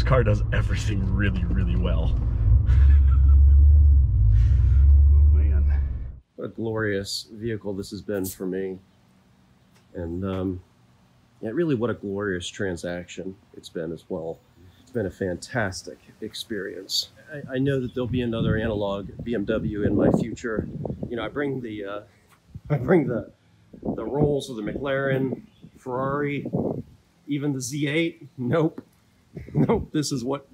This car does everything really, really well. Oh man. What a glorious vehicle this has been for me. And yeah, really what a glorious transaction it's been as well. It's been a fantastic experience. I know that there'll be another analog BMW in my future. You know, I bring the rolls of the McLaren, Ferrari, even the Z8. Nope. Nope. This is what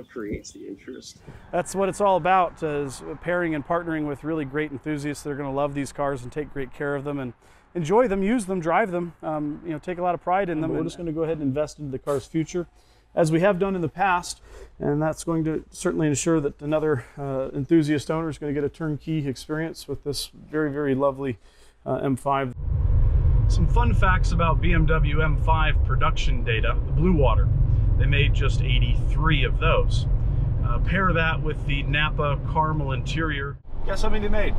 creates the interest. That's what it's all about, is pairing and partnering with really great enthusiasts that are going to love these cars and take great care of them and enjoy them, use them, drive them, you know, take a lot of pride in them. We're just going to go ahead and invest into the car's future, as we have done in the past, and that's going to certainly ensure that another enthusiast owner is going to get a turnkey experience with this very, very lovely M5. Some fun facts about BMW M5 production data: the blue water. They made just 83 of those. Pair that with the Napa caramel interior. Guess how many they made?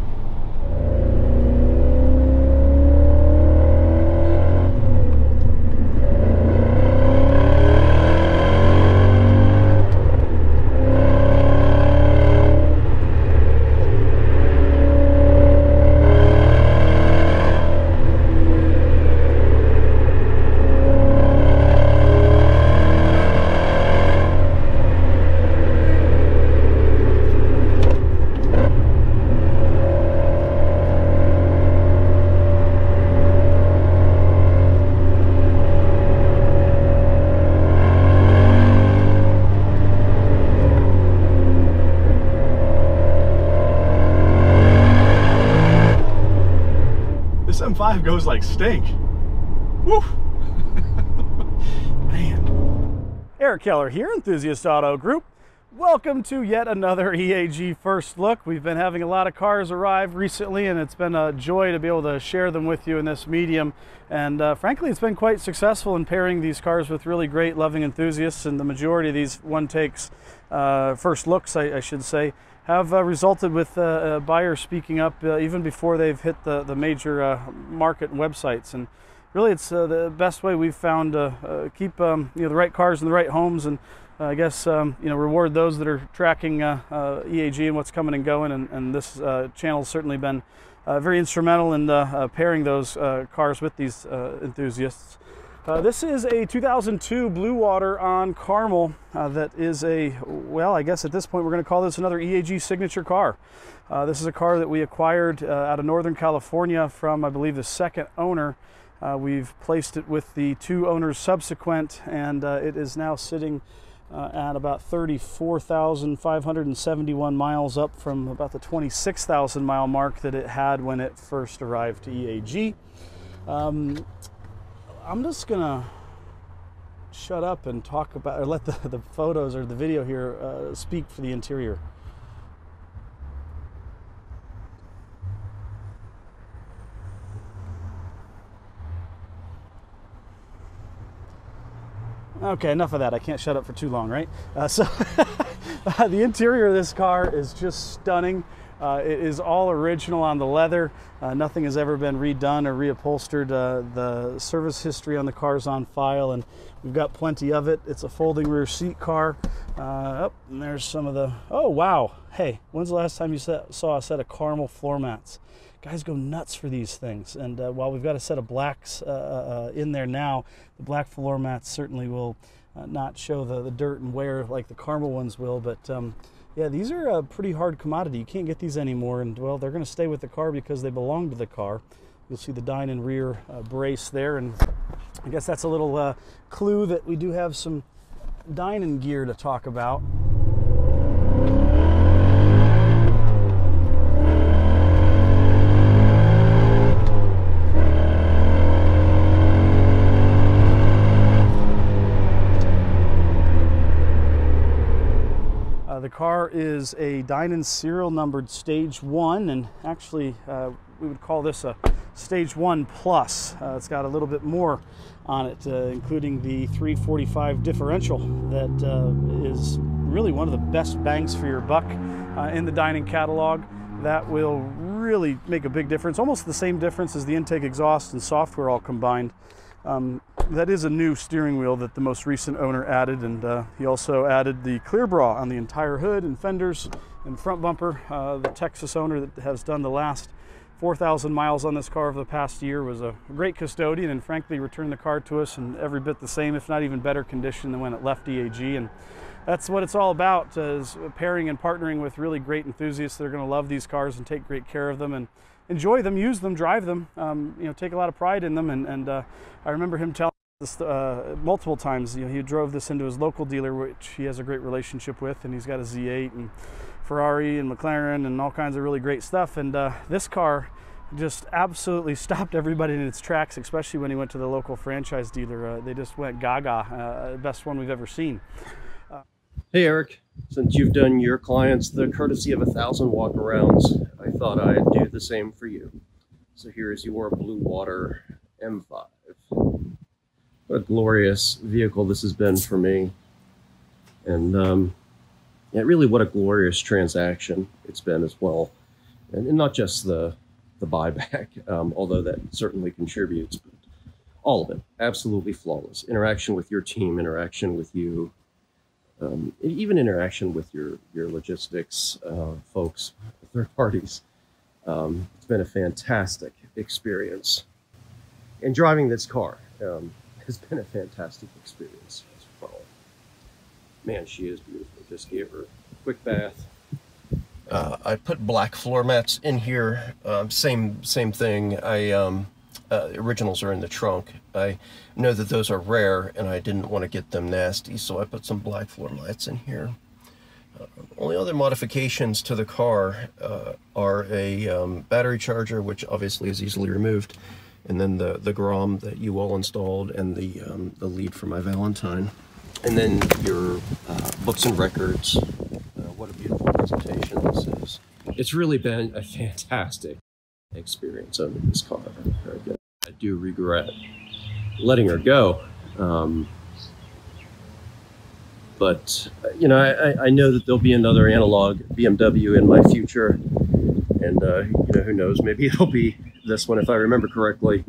M5 goes like stink. Woo! Man. Eric Keller here, Enthusiast Auto Group. Welcome to yet another EAG First Look. We've been having a lot of cars arrive recently, and it's been a joy to be able to share them with you in this medium. And frankly, it's been quite successful in pairing these cars with really great, loving enthusiasts. And the majority of these one-takes, first looks, I should say, have resulted with buyers speaking up even before they've hit the major market websites. And really, it's the best way we've found to keep you know, the right cars in the right homes, and I guess you know, reward those that are tracking EAG and what's coming and going. And this channel's certainly been very instrumental in pairing those cars with these enthusiasts. This is a 2002 Blue Water on caramel that is a, well, I guess at this point we're going to call this another EAG signature car. This is a car that we acquired out of Northern California from, I believe, the second owner. We've placed it with the two owners subsequent, and it is now sitting at about 34,571 miles, up from about the 26,000 mile mark that it had when it first arrived to EAG. I'm just gonna shut up and talk about, or let the photos or the video here speak for the interior. Okay, enough of that. I can't shut up for too long, right? So the interior of this car is just stunning. It is all original on the leather. Nothing has ever been redone or reupholstered. The service history on the car is on file, and we've got plenty of it. It's a folding rear seat car. Oh, and there's some of the, oh wow. Hey, when's the last time you saw a set of caramel floor mats? Guys go nuts for these things. And while we've got a set of blacks in there now, the black floor mats certainly will not show the dirt and wear like the caramel ones will, but yeah, these are a pretty hard commodity. You can't get these anymore, and well, they're going to stay with the car because they belong to the car. You'll see the Dinan rear brace there, and I guess that's a little clue that we do have some Dinan gear to talk about. The car is a Dinan serial numbered Stage 1, and actually we would call this a Stage 1 Plus. It's got a little bit more on it, including the 345 differential that is really one of the best bangs for your buck in the Dinan catalog. That will really make a big difference, almost the same difference as the intake exhaust and software all combined. That is a new steering wheel that the most recent owner added, and he also added the clear bra on the entire hood and fenders and front bumper. The Texas owner that has done the last 4,000 miles on this car over the past year was a great custodian, and frankly returned the car to us in every bit the same, if not even better condition than when it left EAG. And that's what it's all about, is pairing and partnering with really great enthusiasts that are going to love these cars and take great care of them and enjoy them, use them, drive them, take a lot of pride in them. And I remember him telling this multiple times. He drove this into his local dealer, which he has a great relationship with, and he's got a Z8 and Ferrari and McLaren and all kinds of really great stuff. And this car just absolutely stopped everybody in its tracks, especially when he went to the local franchise dealer. They just went gaga. Best one we've ever seen. Hey Eric, since you've done your clients the courtesy of 1,000 walkarounds, I thought I'd do the same for you. So here's your Blue Water M5. What a glorious vehicle this has been for me. And really what a glorious transaction it's been as well. And not just the buyback, although that certainly contributes, but all of it, absolutely flawless. Interaction with your team, interaction with you, even interaction with your logistics folks, third parties. It's been a fantastic experience. And driving this car has been a fantastic experience as well. Man, she is beautiful. Just gave her a quick bath. I put black floor mats in here. Same thing. Originals are in the trunk. I know that those are rare, and I didn't want to get them nasty, so I put some black floor mats in here. Only other modifications to the car are a battery charger, which obviously is easily removed, and then the Grom that you all installed, and the lead for my Valentine, and then your books and records. What a beautiful presentation this is. It's really been a fantastic experience owning this car. Very good. I do regret letting her go. But I know that there'll be another analog BMW in my future. And who knows, maybe it'll be this one if I remember correctly.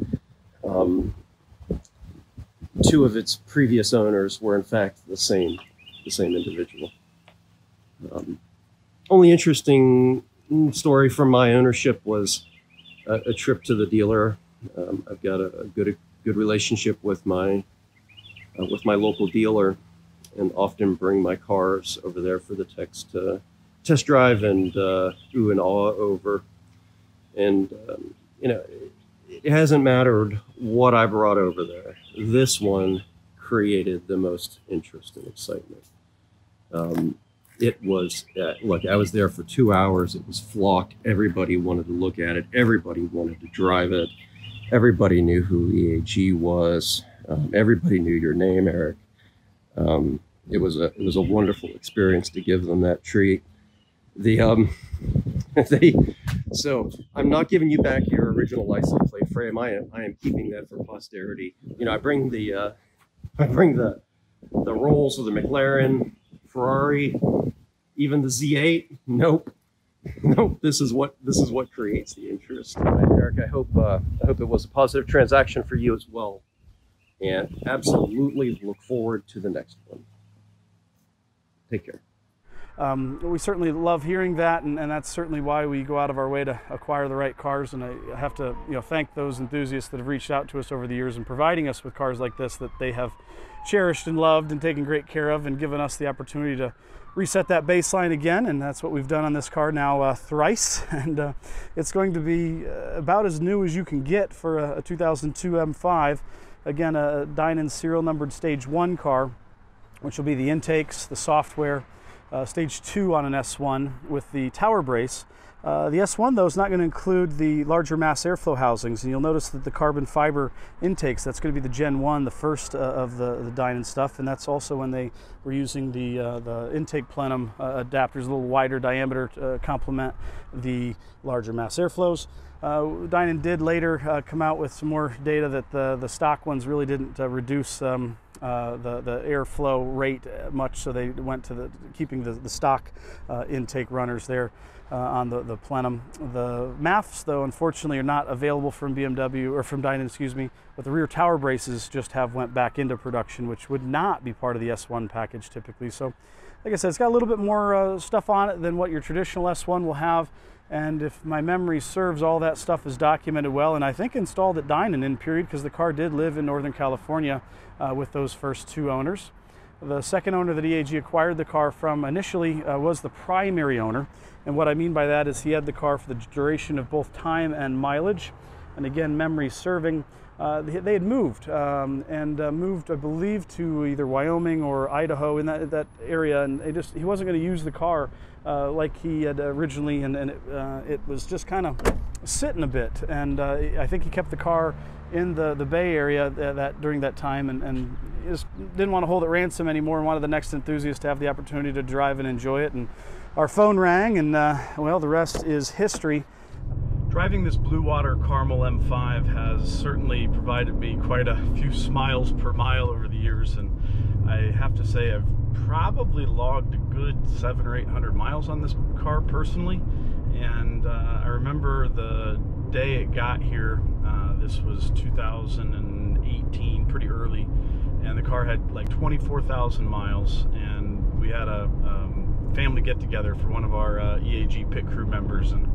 Two of its previous owners were in fact the same individual. Only interesting story from my ownership was a trip to the dealer. I've got a good relationship with my local dealer, and often bring my cars over there for the techs to test drive and ooh and awe over. And it hasn't mattered what I brought over there. This one created the most interest and excitement. It was, look, I was there for 2 hours. It was flocked. Everybody wanted to look at it. Everybody wanted to drive it. Everybody knew who EAG was. Everybody knew your name, Eric. It was a wonderful experience to give them that treat. So I'm not giving you back your original license plate frame. I am keeping that for posterity. I bring the rolls of the McLaren, Ferrari, even the Z8. Nope. This is what creates the interest. All right, Eric, I hope it was a positive transaction for you as well, and absolutely look forward to the next one. Take care. We certainly love hearing that, and that's certainly why we go out of our way to acquire the right cars. And I have to thank those enthusiasts that have reached out to us over the years and providing us with cars like this that they have cherished and loved and taken great care of, and given us the opportunity to reset that baseline again. And that's what we've done on this car now thrice, and it's going to be about as new as you can get for a 2002 M5. Again, a Dinan serial numbered stage 1 car, which will be the intakes, the software, stage 2 on an S1 with the tower brace. The S1 though is not going to include the larger mass airflow housings, and you'll notice that the carbon fiber intakes, that's going to be the Gen 1, the first of the Dinan stuff, and that's also when they were using the intake plenum adapters, a little wider diameter to complement the larger mass airflows. Dinan did later come out with some more data that the stock ones really didn't reduce the airflow rate much, so they went to keeping the stock intake runners there. on the plenum. The MAFs, though, unfortunately are not available from BMW, or from Dinan, excuse me, but the rear tower braces just have went back into production, which would not be part of the S1 package typically. So, like I said, it's got a little bit more stuff on it than what your traditional S1 will have. And if my memory serves, all that stuff is documented well, and I think installed at Dinan in period, because the car did live in Northern California with those first two owners. The second owner that EAG acquired the car from initially was the primary owner. And what I mean by that is he had the car for the duration of both time and mileage. And again, memory serving, they had moved moved, I believe, to either Wyoming or Idaho, in that area, and he wasn't going to use the car like he had originally, and it was just kind of sitting a bit. And I think he kept the car in the Bay Area during that time, and he just didn't want to hold it ransom anymore, and wanted the next enthusiast to have the opportunity to drive and enjoy it. And our phone rang, and well, the rest is history. Driving this Blue Water Caramel M5 has certainly provided me quite a few smiles per mile over the years, and I have to say I've probably logged a good 700 or 800 miles on this car personally. And I remember the day it got here, this was 2018, pretty early, and the car had like 24,000 miles, and we had a family get-together for one of our EAG pit crew members, and I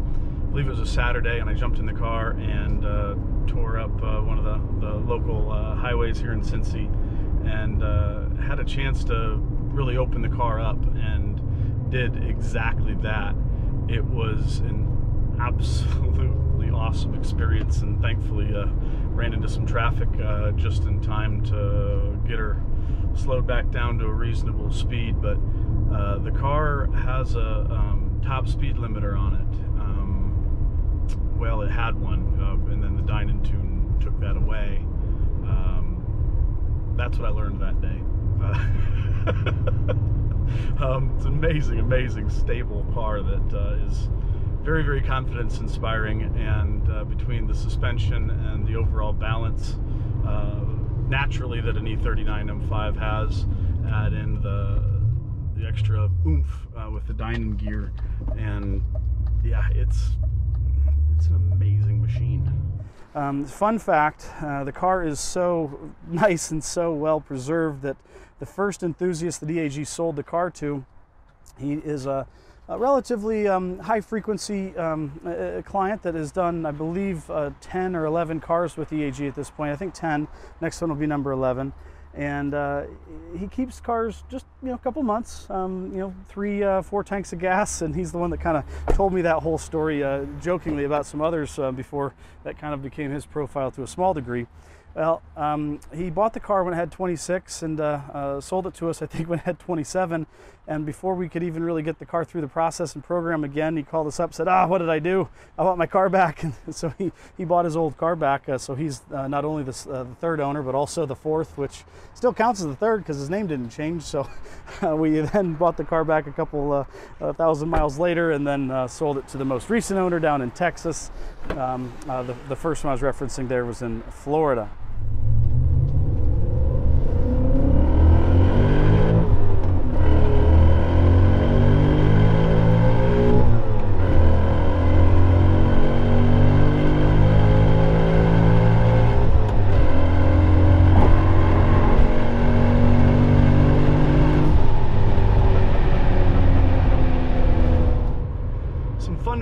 believe it was a Saturday, and I jumped in the car and tore up one of the local highways here in Cincy, and had a chance to really open the car up, and did exactly that. It was an absolutely awesome experience, and thankfully ran into some traffic just in time to get her slowed back down to a reasonable speed. But the car has a top speed limiter on it. Well, it had one, and then the Dinan tune took that away. That's what I learned that day. It's an amazing, amazing, stable car that is very, very confidence-inspiring, and between the suspension and the overall balance, naturally, that an E39 M5 has, add in the extra oomph with the Dinan gear, and yeah, it's an amazing machine. Fun fact, the car is so nice and so well preserved that the first enthusiast that EAG sold the car to, he is a relatively high frequency client that has done, I believe, 10 or 11 cars with EAG at this point. I think 10. Next one will be number 11. And he keeps cars just, a couple months, 3-4 tanks of gas, and he's the one that kind of told me that whole story jokingly about some others before that kind of became his profile to a small degree. Well, he bought the car when it had 26 and sold it to us, I think, when it had 27. And before we could even really get the car through the process and program again, he called us up and said, what did I do? I want my car back. And so he bought his old car back. So he's not only the third owner, but also the fourth, which still counts as the third because his name didn't change. So we then bought the car back a couple thousand miles later, and then sold it to the most recent owner down in Texas. The first one I was referencing there was in Florida.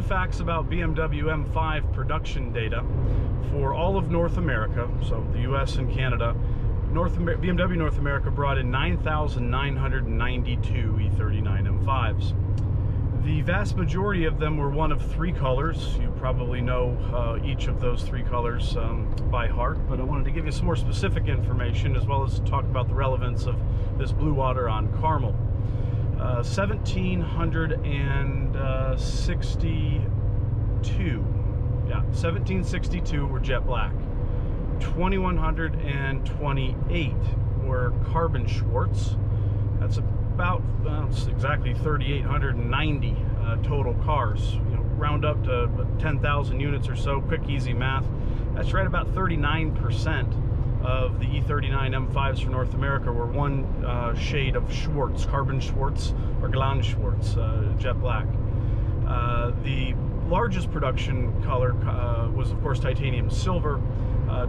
Facts about BMW M5 production data for all of North America, so the US and Canada. BMW North America brought in 9,992 E39 M5s. The vast majority of them were one of three colors. You probably know each of those three colors by heart, but I wanted to give you some more specific information as well as talk about the relevance of this Blue Water on Caramel. 1762 were jet black. 2128 were carbon Schwartz. That's about exactly 3,890 total cars. Round up to 10,000 units or so. Quick, easy math. That's right about 39% of the E39 M5s for North America were one shade of Schwartz, carbon Schwartz or Glan Schwartz, jet black. The largest production color was, of course, titanium silver.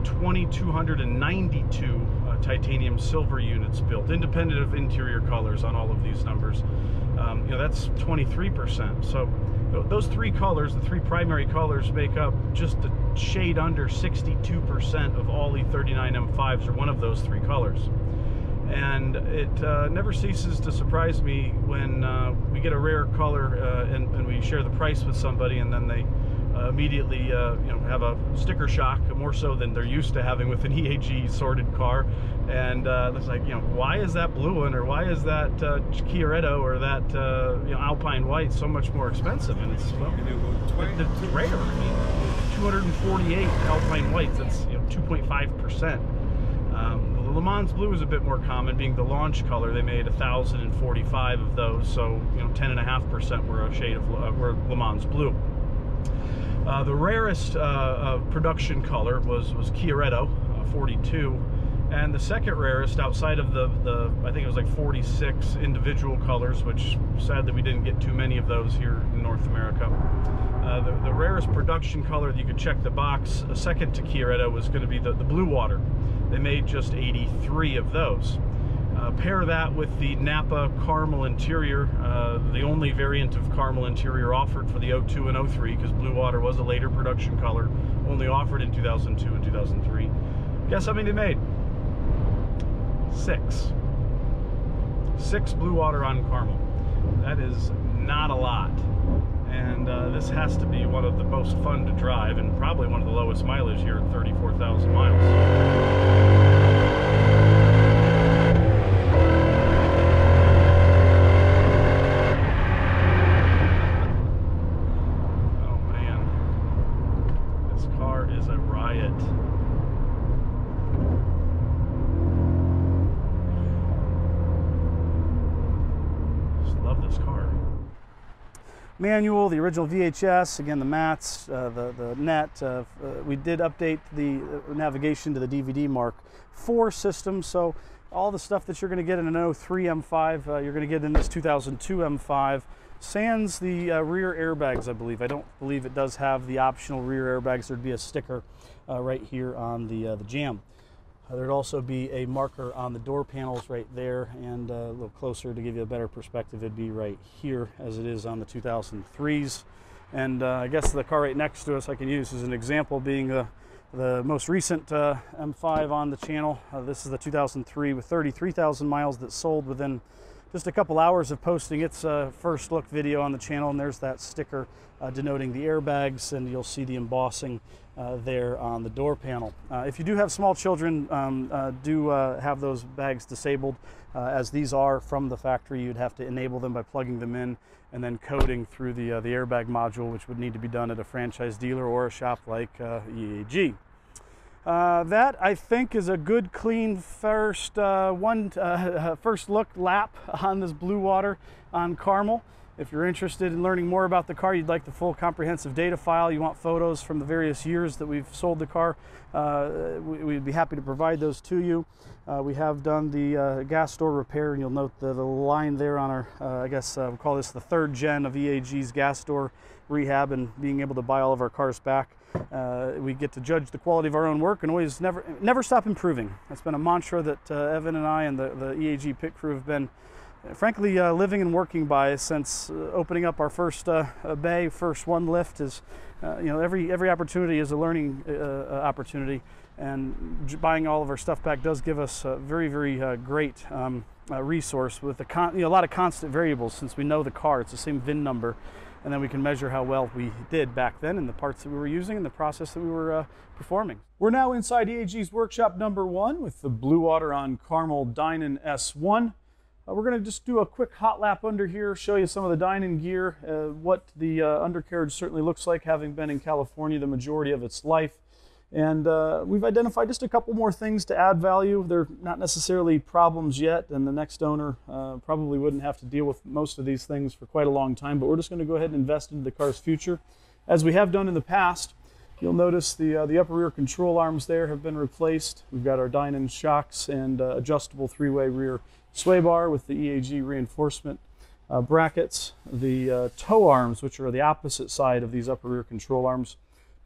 2,292 titanium silver units built, independent of interior colors on all of these numbers. You know, that's 23%. So those three colors, the three primary colors, make up just a shade under 62% of all E39 M5s, or one of those three colors. And it never ceases to surprise me when we get a rare color and we share the price with somebody, and then they immediately you know, have a sticker shock, more so than they're used to having with an EAG sorted car. And it's like, you know, why is that blue one, or why is that Chiarretto, or that you know, Alpine white so much more expensive? And it's, well, it's rare. I mean, 248 Alpine whites, that's, you know, 2.5%. The Le Mans blue is a bit more common, being the launch color. They made 1,045 of those, so, you know, 10.5% were a shade of were Le Mans blue. The rarest production color was Chiarretto, 42, and the second rarest, outside of the I think it was like 46 individual colors, which sad that we didn't get too many of those here in North America. The rarest production color that you could check the box, second to Chiarretto, was going to be the blue water. They made just 83 of those. Pair that with the Napa caramel interior, the only variant of caramel interior offered for the 02 and 03, because blue water was a later production color, only offered in 2002 and 2003. Guess how many they made? 6. 6 blue water on caramel. That is not a lot. And this has to be one of the most fun to drive, and probably one of the lowest mileage here at 34,000 miles. Manual, the original VHS, again the mats, the net. We did update the navigation to the DVD Mark IV system, so all the stuff that you're going to get in an 03 M5, you're going to get in this 2002 M5. Sans the rear airbags, I believe. I don't believe it does have the optional rear airbags. There'd be a sticker right here on the jamb. There'd also be a marker on the door panels right there, and a little closer to give you a better perspective, it'd be right here as it is on the 2003s. And I guess the car right next to us I can use as an example, being the most recent M5 on the channel. This is the 2003 with 33,000 miles that sold within just a couple hours of posting its first look video on the channel, and there's that sticker denoting the airbags, and you'll see the embossing there on the door panel. If you do have small children, do have those bags disabled, as these are from the factory. You'd have to enable them by plugging them in and then coding through the airbag module, which would need to be done at a franchise dealer or a shop like EAG. That, I think, is a good, clean first look lap on this blue water on caramel. If you're interested in learning more about the car, you'd like the full comprehensive data file, you want photos from the various years that we've sold the car, we'd be happy to provide those to you. We have done the gas door repair, and you'll note the line there on our, I guess we'll call this the 3rd gen of EAG's gas door rehab, and being able to buy all of our cars back. We get to judge the quality of our own work and always never stop improving. That's been a mantra that Evan and I and the EAG pit crew have been frankly living and working by since opening up our first bay, first one lift. Is you know, every opportunity is a learning opportunity, and buying all of our stuff back does give us a very great resource with a lot of constant variables, since we know the car. It's the same VIN number, and then we can measure how well we did back then in the parts that we were using and the process that we were performing. We're now inside EAG's workshop number 1 with the blue water on caramel Dinan S1. We're going to just do a quick hot lap under here, show you some of the Dinan gear, what the undercarriage certainly looks like, having been in California the majority of its life. And we've identified just a couple more things to add value. They're not necessarily problems yet, and the next owner probably wouldn't have to deal with most of these things for quite a long time, but we're just going to go ahead and invest into the car's future, as we have done in the past. You'll notice the upper rear control arms there have been replaced. We've got our Dinan shocks and adjustable 3-way rear sway bar with the EAG reinforcement brackets. The tow arms, which are the opposite side of these upper rear control arms,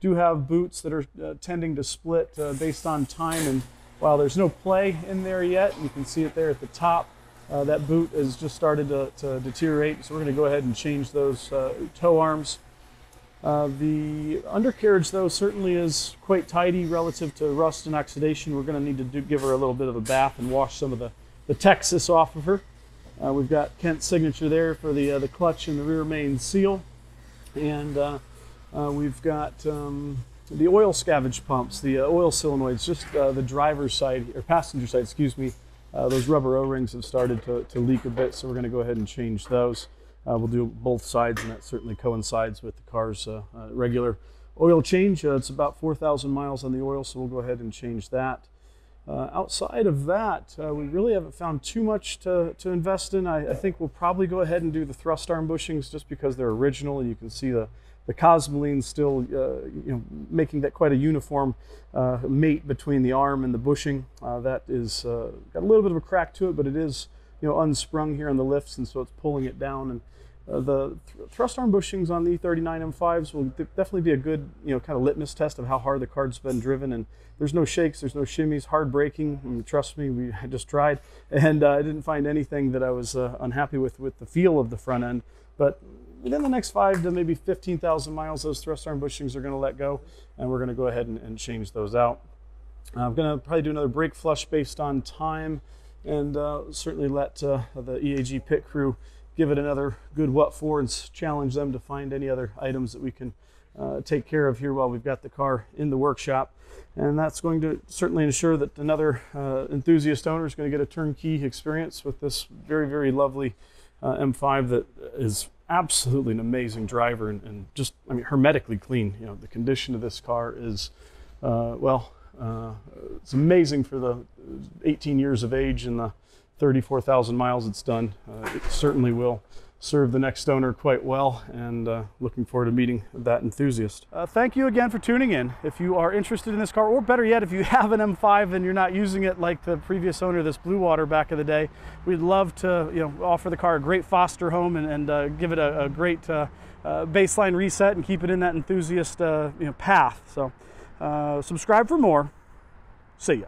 do have boots that are tending to split based on time, and while there's no play in there yet, you can see it there at the top, that boot has just started to deteriorate, so we're going to go ahead and change those tow arms. The undercarriage, though, certainly is quite tidy relative to rust and oxidation. We're going to need to give her a little bit of a bath and wash some of the Texas off of her. We've got Kent's signature there for the clutch and the rear main seal, and we've got the oil scavenge pumps, the oil solenoids, just the driver's side, or passenger side, excuse me. Those rubber O-rings have started to leak a bit, so we're going to go ahead and change those. We'll do both sides, and that certainly coincides with the car's regular oil change. It's about 4,000 miles on the oil, so we'll go ahead and change that. Outside of that, we really haven't found too much to invest in. I think we'll probably go ahead and do the thrust arm bushings just because they're original, and you can see the cosmoline still making that quite a uniform mate between the arm and the bushing. That is got a little bit of a crack to it, but it is unsprung here on the lifts, and so it's pulling it down. And the thrust arm bushings on the E39 M5s will definitely be a good kind of litmus test of how hard the car's been driven. And there's no shakes, there's no shimmies, hard braking. And trust me, I just tried, and I didn't find anything that I was unhappy with the feel of the front end. But within the next 5 to maybe 15,000 miles, those thrust arm bushings are going to let go, and we're going to go ahead and change those out. I'm going to probably do another brake flush based on time, and certainly let the EAG pit crew give it another good what for, and challenge them to find any other items that we can take care of here while we've got the car in the workshop. And that's going to certainly ensure that another enthusiast owner is going to get a turnkey experience with this very, very lovely M5 that is absolutely an amazing driver, and just, I mean, hermetically clean. The condition of this car is, it's amazing for the 18 years of age and the 34,000 miles it's done. It certainly will serve the next owner quite well, and looking forward to meeting that enthusiast. Thank you again for tuning in. If you are interested in this car, or better yet, if you have an M5 and you're not using it like the previous owner, this Blue Water back in the day, we'd love to offer the car a great foster home, and give it a great baseline reset and keep it in that enthusiast path. So subscribe for more. See ya.